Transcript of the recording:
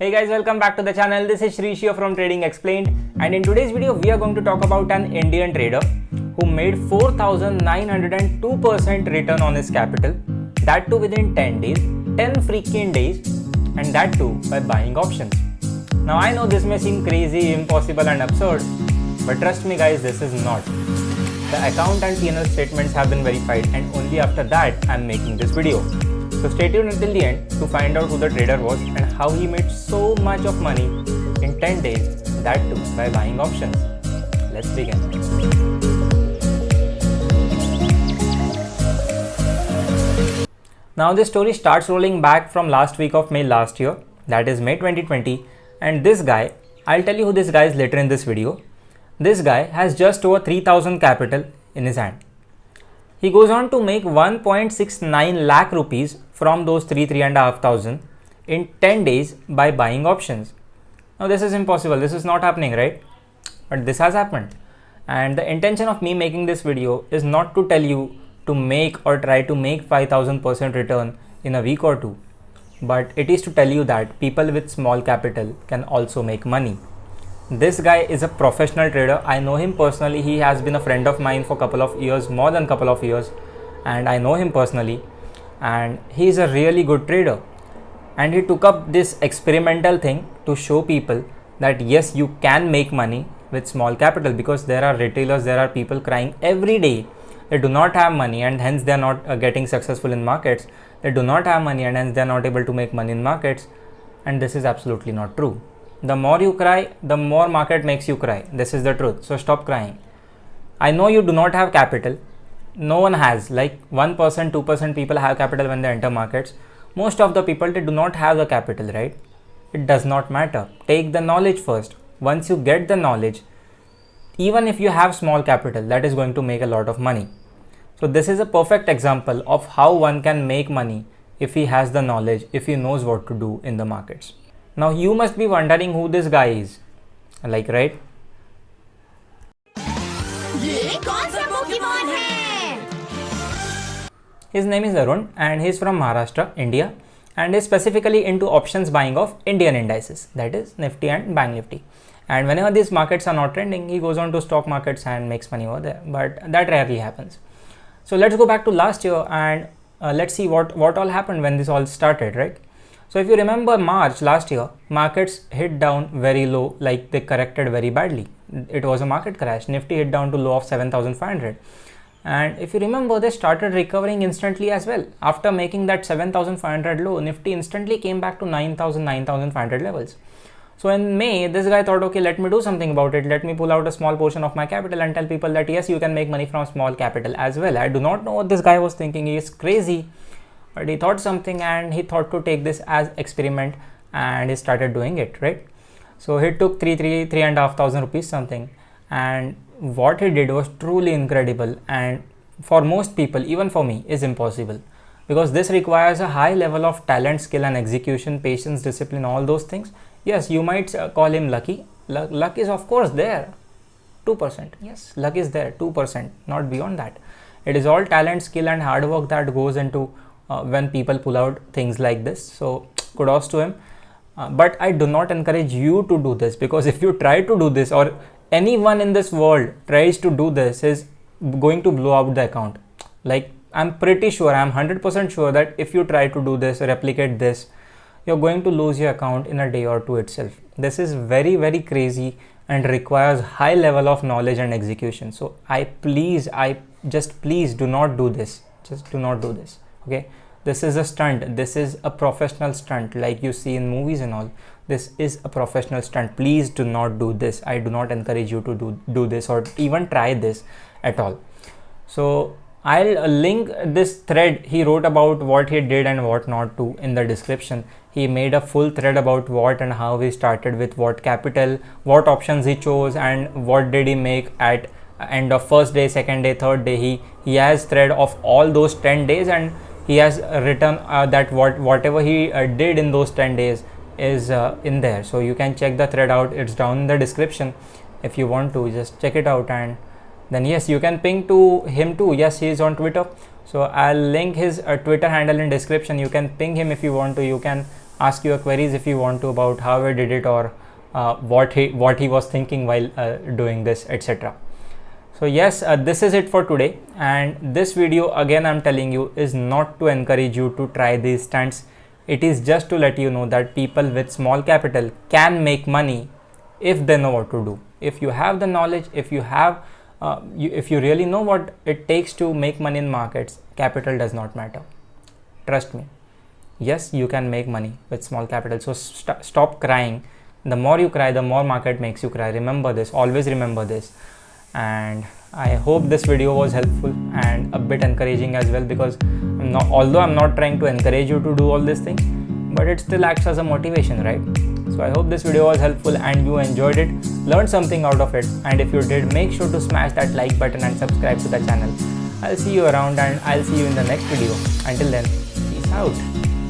Hey guys, welcome back to the channel. This is Shrishio from Trading Explained, and in today's video we are going to talk about an Indian trader who made 4,902% return on his capital, that too within 10 days, 10 freaking days, and that too by buying options. Now I know this may seem crazy, impossible and absurd, but trust me guys, this is not. The account and P&L statements have been verified, and only after that I am making this video. So stay tuned until the end to find out who the trader was and how he made so much of money in 10 days, that too by buying options. Let's begin. Now this story starts rolling back from last week of May last year, that is May 2020, and this guy, I'll tell you who this guy is later in this video. This guy has just over 3,000 capital in his hand. He goes on to make 1.69 lakh rupees from those 3,500 in 10 days by buying options. Now this is impossible, this is not happening, right? But this has happened. And the intention of me making this video is not to tell you to make or try to make 5,000% return in a week or two, but it is to tell you that people with small capital can also make money. This guy is a professional trader. I know him personally. He has been a friend of mine for a couple of years, more than a couple of years, and I know him personally, and he is a really good trader. And he took up this experimental thing to show people that yes, you can make money with small capital, because there are retailers, there are people crying every day. They do not have money and hence they are not getting successful in markets. They do not have money and hence they are not able to make money in markets, and this is absolutely not true. The more you cry, the more market makes you cry. This is the truth. So stop crying. I know you do not have capital. No one has. Like 1%, 2% people have capital when they enter markets. Most of the people, they do not have the capital, right? It does not matter. Take the knowledge first. Once you get the knowledge, even if you have small capital, that is going to make a lot of money. So this is a perfect example of how one can make money if he has the knowledge, if he knows what to do in the markets. Now you must be wondering who this guy is, like, right? ये कौन सा Pokemon है? His name is Arun and he is from Maharashtra, India, and is specifically into options buying of Indian indices, that is Nifty and Bank Nifty. And whenever these markets are not trending, he goes on to stock markets and makes money over there, but that rarely happens. So let's go back to last year and let's see what all happened when this all started, right? So if you remember March last year, markets hit down very low, like they corrected very badly. It was a market crash. Nifty hit down to low of 7,500. And if you remember, they started recovering instantly as well. After making that 7,500 low, Nifty instantly came back to 9,000, 9,500 levels. So in May, this guy thought, okay, let me do something about it. Let me pull out a small portion of my capital and tell people that yes, you can make money from small capital as well. I do not know what this guy was thinking. He is crazy. But he thought something and he thought to take this as experiment, and he started doing it, right? So he took 3,500 rupees something, and what he did was truly incredible, and for most people, even for me, is impossible, because this requires a high level of talent, skill and execution, patience, discipline, all those things. Yes, you might call him lucky. Luck is of course there, 2%. Yes, luck is there, 2%, not beyond that. It is all talent, skill and hard work that goes into when people pull out things like this. So kudos to him, but I do not encourage you to do this, because if you try to do this, or anyone in this world tries to do this, is going to blow out the account. Like, I'm pretty sure, I'm 100% sure that if you try to do this, replicate this, you're going to lose your account in a day or two itself. This is very, very crazy and requires high level of knowledge and execution. So please do not do this. Just do not do this. Okay, this is a stunt. This is a professional stunt, like you see in movies and all. This is a professional stunt. Please do not do this. I do not encourage you to do this or even try this at all. So I'll link this thread he wrote about what he did and what not to in the description. He made a full thread about what and how he started with what capital, what options he chose, and what did he make at end of first day, second day, third day. He has thread of all those 10 days, and he has written that whatever he did in those 10 days is in there. So you can check the thread out. It's down in the description. If you want to, just check it out, and then yes, you can ping to him too. Yes, he is on Twitter. So I'll link his Twitter handle in description. You can ping him if you want to. You can ask your queries if you want to about how I did it, or what he was thinking while doing this, etc. So yes, this is it for today, and this video, again I'm telling you, is not to encourage you to try these stunts. It is just to let you know that people with small capital can make money if they know what to do. If you have the knowledge, if you have if you really know what it takes to make money in markets, capital does not matter. Trust me. Yes, you can make money with small capital. So stop crying. The more you cry, the more market makes you cry. Remember this. Always remember this. And I hope this video was helpful and a bit encouraging as well, because although I'm not trying to encourage you to do all these things, but it still acts as a motivation, right? So I hope this video was helpful and you enjoyed it, learned something out of it, and if you did, make sure to smash that like button and subscribe to the channel. I'll see you around, and I'll see you in the next video. Until then, peace out.